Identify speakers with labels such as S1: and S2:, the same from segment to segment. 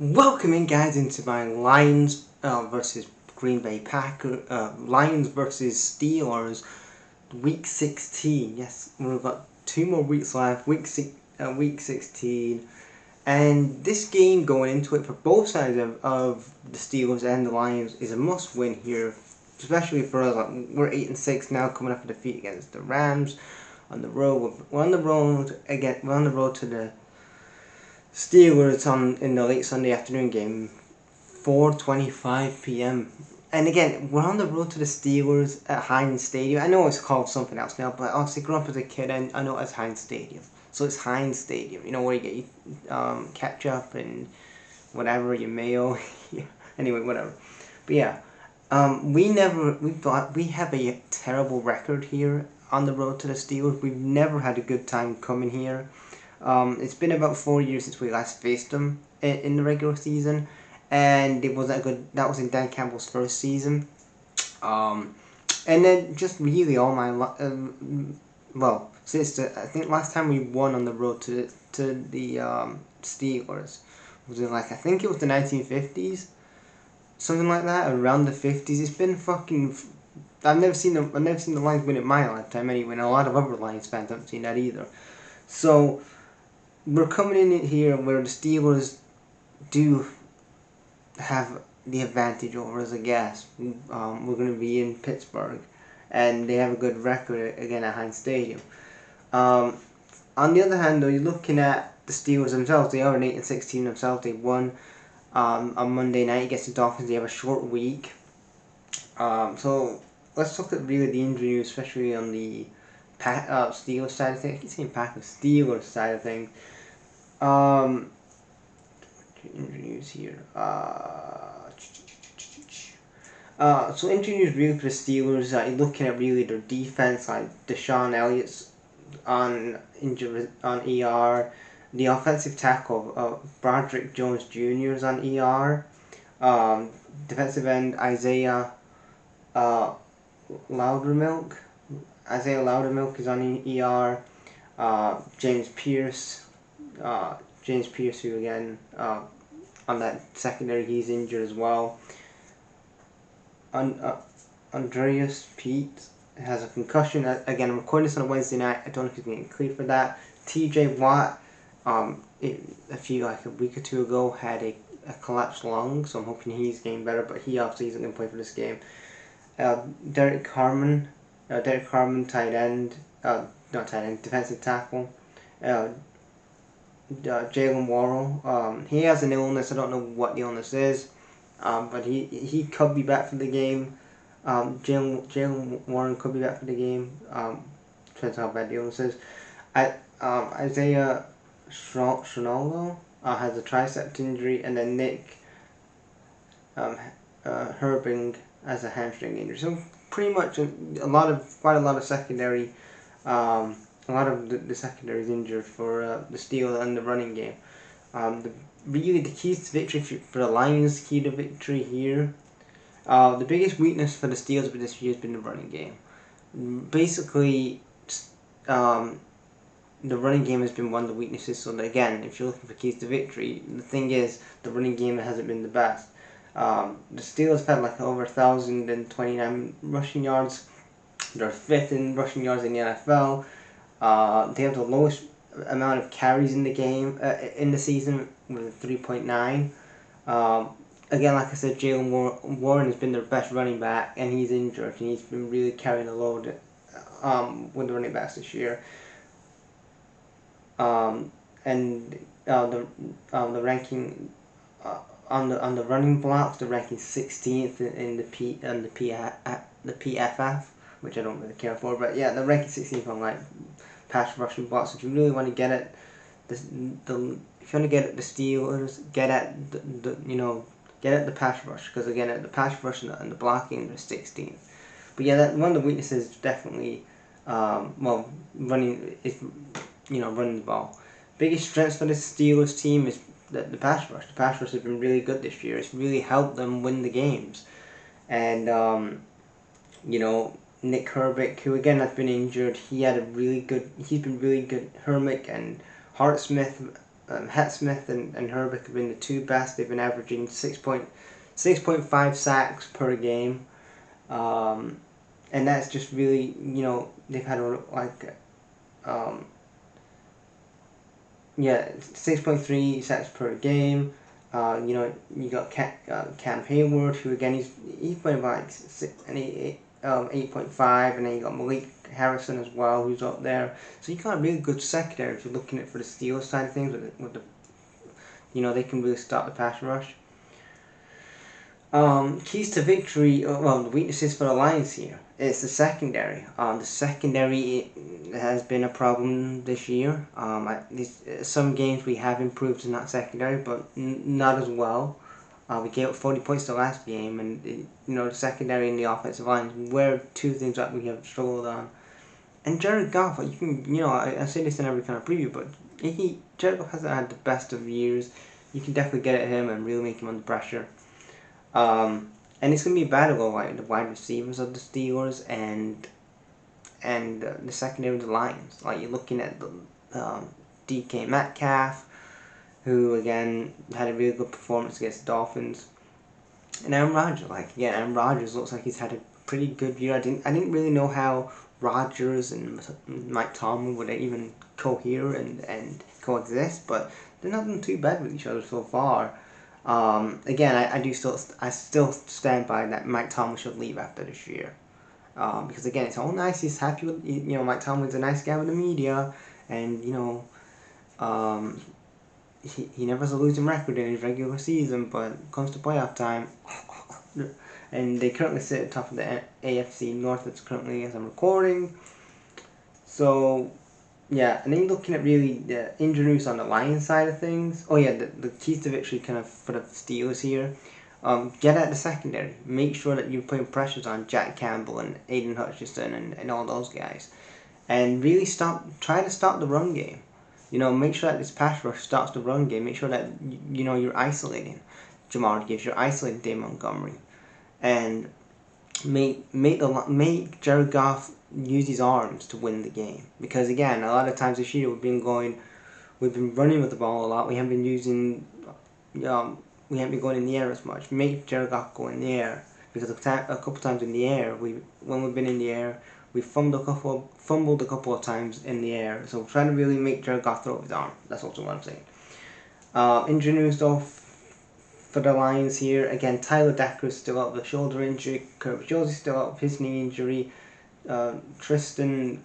S1: Welcome in, guys, into my Lions versus Green Bay Packers, Lions versus Steelers, Week 16. Yes, we've got 2 more weeks left. Week 16, and this game going into it for both sides of the Steelers and the Lions is a must-win here, especially for us. Like, we're 8-6 now, coming off a defeat against the Rams on the road. We're on the road again. We're on the road to the Steelers in the late Sunday afternoon game, 4:25 p.m. And again, we're on the road to the Steelers at Heinz Stadium. I know it's called something else now, but obviously growing up as a kid, I know it's Heinz Stadium. So it's Heinz Stadium, you know, where you get ketchup and whatever, your mayo. Anyway, whatever. But yeah, we have a terrible record here on the road to the Steelers. We've never had a good time coming here. It's been about 4 years since we last faced them in the regular season, and it wasn't good. That was in Dan Campbell's first season. And then just really all my since I think last time we won on the road to the Steelers was in, like, I think it was the 1950s, something like that, around the 50s. It's been fucking. I've never seen the Lions win in my lifetime anyway, and a lot of other Lions fans haven't seen that either. So we're coming in here where the Steelers do have the advantage over us, I guess. We're going to be in Pittsburgh, and they have a good record again at Heinz Stadium. On the other hand, though, you're looking at the Steelers themselves. They are an 8-6 team themselves. They won on Monday night against the Dolphins. They have a short week. So let's look at really the injury news, especially on the Steelers side of things. I keep saying Packers. Steelers side of things. Injury news here. So injury news really for the Steelers. You're looking at really their defense, like Deshaun Elliott's on injury on ER. The offensive tackle, Broderick Jones Jr. is on ER. Defensive end Isaiah Loudermilk. Isaiah Loudermilk is on ER. James Pierce, who again on that secondary, he's injured as well. Andreas Pete has a concussion. Again, I'm recording this on a Wednesday night. I don't know if he's getting cleared for that. T.J. Watt, a week or two ago, had a collapsed lung, so I'm hoping he's getting better. But he obviously isn't going to play for this game. Derek Carman, tight end, not tight end, defensive tackle. Jalen Warren, he has an illness. I don't know what the illness is, but he could be back for the game. Jalen Warren could be back for the game. Depends how bad the illness is. Isaiah Shronolo has a triceps injury, and then Nick Herbing has a hamstring injury. So pretty much quite a lot of secondary. A lot of the secondary is injured for the Steelers and the running game. Really, the keys to victory for the Lions, key to victory here. The biggest weakness for the Steelers this year has been the running game. Basically, the running game has been one of the weaknesses. So that, again, if you're looking for keys to victory, the thing is the running game hasn't been the best. The Steelers have had like over 1,029 rushing yards. They're fifth in rushing yards in the NFL. They have the lowest amount of carries in the game in the season with 3.9. Again, like I said, Jalen Warren has been their best running back, and he's injured, and he's been really carrying the load with the running backs this year. And the ranking on the running blocks, the ranking 16th in the PFF, which I don't really care for, but yeah, the ranking 16th on like pass rushing blocks. If you really want to get at if you want to get at the Steelers, get at the pass rush, because again, at the pass rush and the blocking, they're 16th. But yeah, one of the weaknesses is definitely running the ball. Biggest strengths for the Steelers team is the pass rush. The pass rush has been really good this year. It's really helped them win the games, and Nick Herbig, who again has been injured, he's been really good. Hermick and Hartsmith Highsmith and Herbig have been the two best. They've been averaging 6.5 sacks per game. And that's just really, they've had yeah, 6.3 sacks per game. You got Cam Hayward, who again he's playing about 8.5, and then you got Malik Harrison as well, who's up there. So you got a really good secondary if you're looking at for the Steelers side of things. With the they can really stop the pass rush. Keys to victory, the weaknesses for the Lions here. It's the secondary. The secondary has been a problem this year. Some games we have improved in that secondary, but not as well. We gave up 40 points the last game, and the secondary and the offensive line were two things that we have struggled on. And Jared Goff, you can, I say this in every kind of preview, but Jared Goff hasn't had the best of years. You can definitely get at him and really make him under pressure. And it's going to be a battle of like the wide receivers of the Steelers and the secondary of the Lions. Like you're looking at the DK Metcalf, who again had a really good performance against the Dolphins, and Aaron Rodgers. Aaron Rodgers looks like he's had a pretty good year. I didn't really know how Rodgers and Mike Tomlin would even cohere and coexist, but they're not doing too bad with each other so far. Again, I still stand by that Mike Tomlin should leave after this year, because again, it's all nice. He's happy with Mike Tomlin's a nice guy with the media, and he never has a losing record in his regular season, but comes to playoff time, and they currently sit at the top of the AFC North. That's currently as I'm recording. So. Yeah, and then you're looking at really the injury news on the Lions side of things. Oh yeah, the keys to victory kind of for the Steelers here. Get at the secondary. Make sure that you're putting pressures on Jack Campbell and Aiden Hutchinson and all those guys. And really try to stop the run game. Make sure that this pass rush stops the run game. Make sure that, you're isolating Jamar Gibbs. You're isolating Dave Montgomery. And make Jared Goff use his arms to win the game, because again, a lot of times this year we've been running with the ball a lot. We haven't been going in the air as much. Make Jared Goff go in the air, because a couple times in the air when we've been in the air, we fumbled a couple of times in the air. So try to really make Jared Goff throw his arm. That's also what I'm saying. Injury news though for the Lions here. Again, Tyler Decker's still out with a shoulder injury. Kirk Josie's still out with his knee injury. Tristan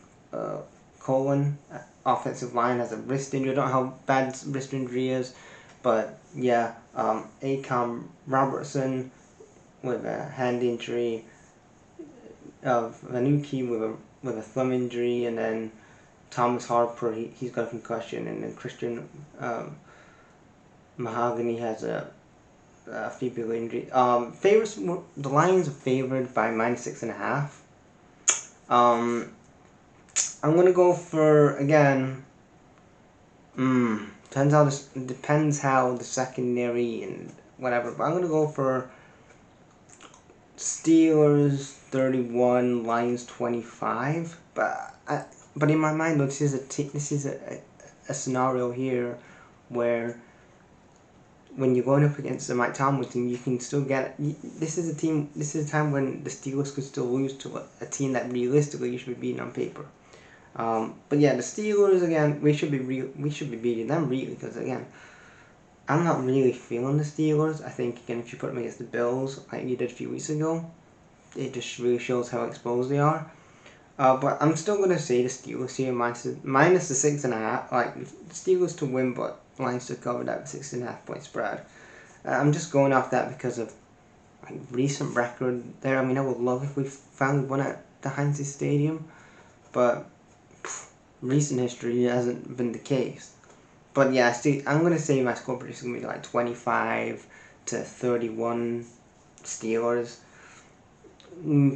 S1: Colin, offensive line, has a wrist injury. I don't know how bad his wrist injury is, but yeah. Akam Robertson with a hand injury. Vanuki with a thumb injury, and then Thomas Harper, he's got a concussion, and then Christian Mahogany has a fibula injury. Favorites, the Lions are favored by -6.5. I'm gonna go for, again, depends how the secondary and whatever, but I'm gonna go for Steelers 31, Lions 25. But in my mind, though, this is a scenario here where when you're going up against the Mike Tomlin team, you can still get. This is a time when the Steelers could still lose to a team that realistically you should be beating on paper. But yeah, the Steelers, again, we should be beating them really, because again, I'm not really feeling the Steelers. I think again, if you put them against the Bills like you did a few weeks ago, it just really shows how exposed they are. But I'm still gonna say the Steelers here minus the 6.5. Like the Steelers to win, but Lions to cover that 6.5 point spread. I'm just going off that because of recent record there. I mean, I would love if we finally won at the Heinz Stadium, but recent history hasn't been the case. But yeah, I'm gonna say my score prediction is gonna be like 25-31 Steelers.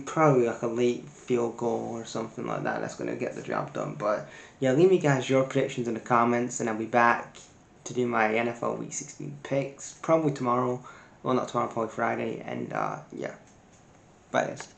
S1: Probably like a late field goal or something like that. That's gonna get the job done. But yeah, leave me guys your predictions in the comments, and I'll be back to do my NFL Week 16 picks probably tomorrow. Well, not tomorrow, probably Friday. And yeah, bye guys.